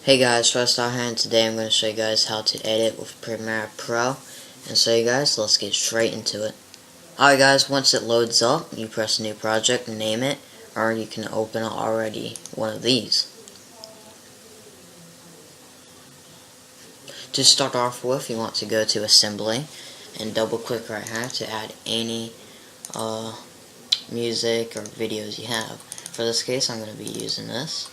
Hey guys, Trust out here, and today I'm going to show you guys how to edit with Premiere Pro. And so you guys, let's get straight into it. Alright guys, once it loads up, you press new project and name it, or you can open already one of these. To start off with, you want to go to Assembly and double click right here to add any music or videos you have. For this case, I'm going to be using this.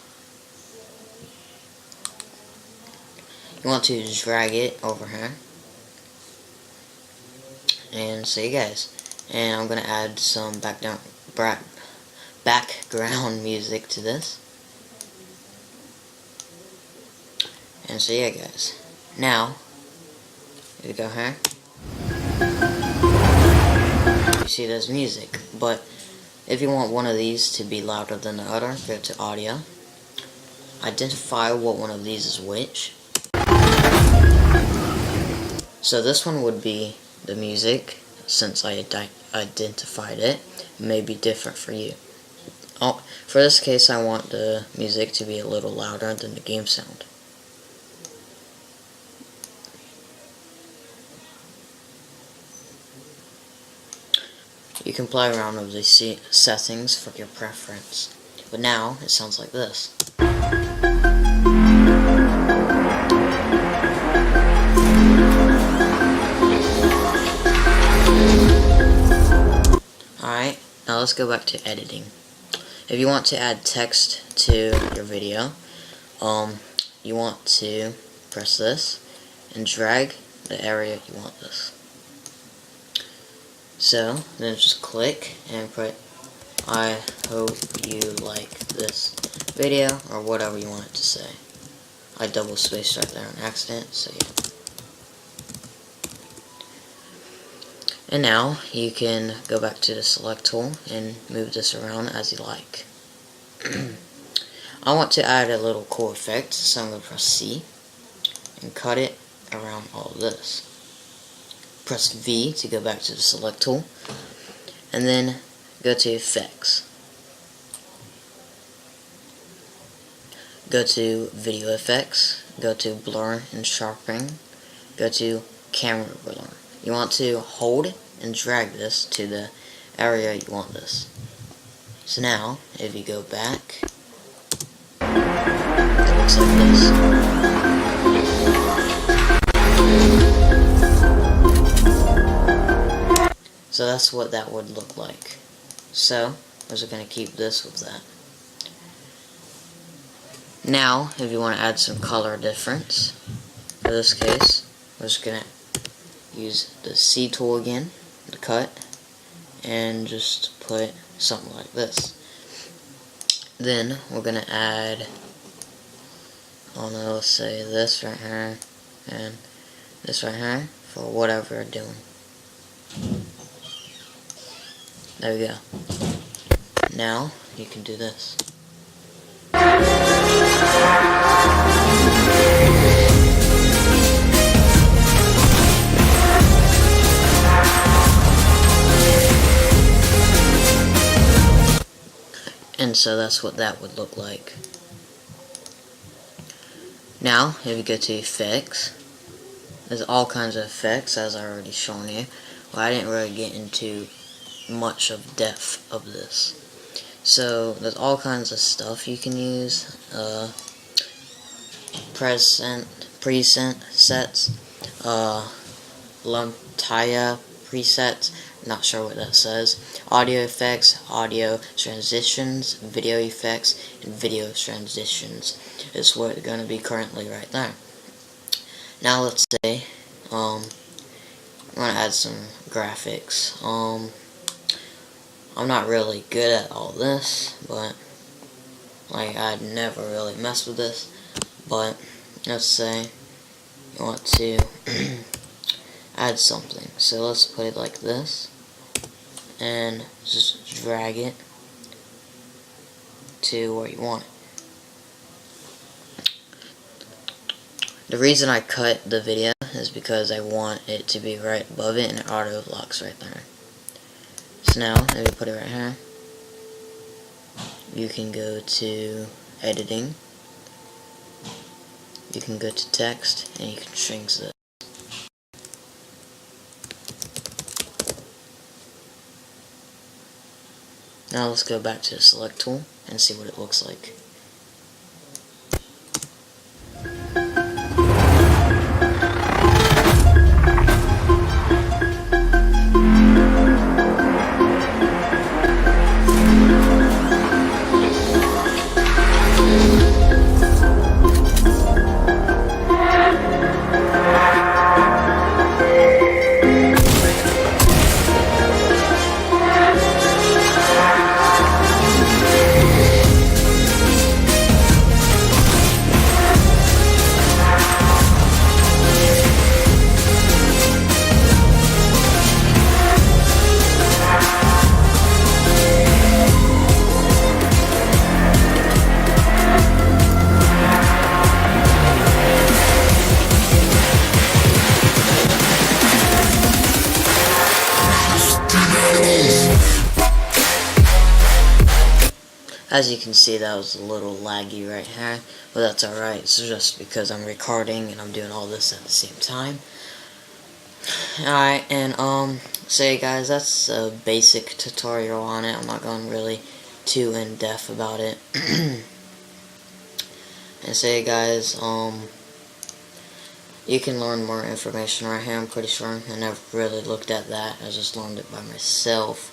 You want to drag it over here, and so you guys, and I'm gonna add some background music to this, and so yeah guys, now if you go here, you see there's music, but if you want one of these to be louder than the other, go to audio, identify what one of these is which. So this one would be the music, since I identified it. It may be different for you. For this case, I want the music to be a little louder than the game sound. You can play around with the settings for your preference. But now, it sounds like this. Alright, now let's go back to editing. If you want to add text to your video, you want to press this and drag the area you want this. So, then just click and put, I hope you like this video, or whatever you want it to say. I double spaced right there on accident, so yeah. And now, you can go back to the select tool and move this around as you like. I want to add a little cool effect, so I'm going to press C and cut it around all of this. Press V to go back to the select tool, and then go to Effects. Go to Video Effects, go to Blur and Sharpening, go to Camera Blur. You want to hold and drag this to the area you want this. So now, if you go back, it looks like this. So that's what that would look like. So, we're just going to keep this with that. Now, if you want to add some color difference, for this case, we're just going to use the C tool again, the cut, and just put something like this. Then we're going to add, let's say this right here, and this right here, for whatever we're doing. There we go. Now, you can do this. And so that's what that would look like. Now, if you go to Effects, there's all kinds of effects, as I already shown you. Well, I didn't really get into much of depth of this. So, there's all kinds of stuff you can use. Preset sets, Lumpia presets, not sure what that says, audio effects, audio transitions, video effects, and video transitions is what it's going to be currently right there. Now let's say, I'm going to add some graphics. I'm not really good at all this, but like I'd never really mess with this, but let's say you want to add something. So let's put it like this, and just drag it to where you want it. The reason I cut the video is because I want it to be right above it, and it auto locks right there. So now, if you put it right here, you can go to editing, you can go to text and you can change this. Now let's go back to the select tool and see what it looks like. As you can see, that was a little laggy right here, but that's alright. It's just because I'm recording and I'm doing all this at the same time. Alright, and so yeah, guys, that's a basic tutorial on it. I'm not going really too in-depth about it. And so yeah, guys, you can learn more information right here, I'm pretty sure. I never really looked at that, I just learned it by myself.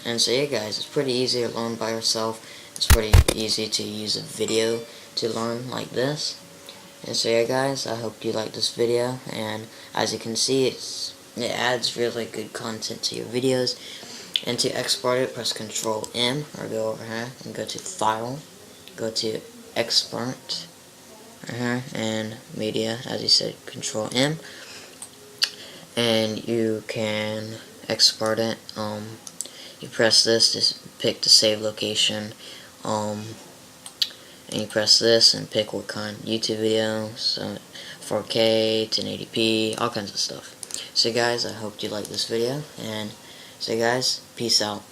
And so yeah, guys, it's pretty easy to learn by yourself. It's pretty easy to use a video to learn like this. And so yeah, guys, I hope you like this video, and as you can see, it adds really good content to your videos. And to export it, press Control M, or go over here and go to File, go to Export, and Media, as you said, Control M, and you can export it. You press this to pick the save location, and you press this and pick what kind, YouTube video, so 4K, 1080p, all kinds of stuff. So guys, I hope you like this video, and so guys, peace out.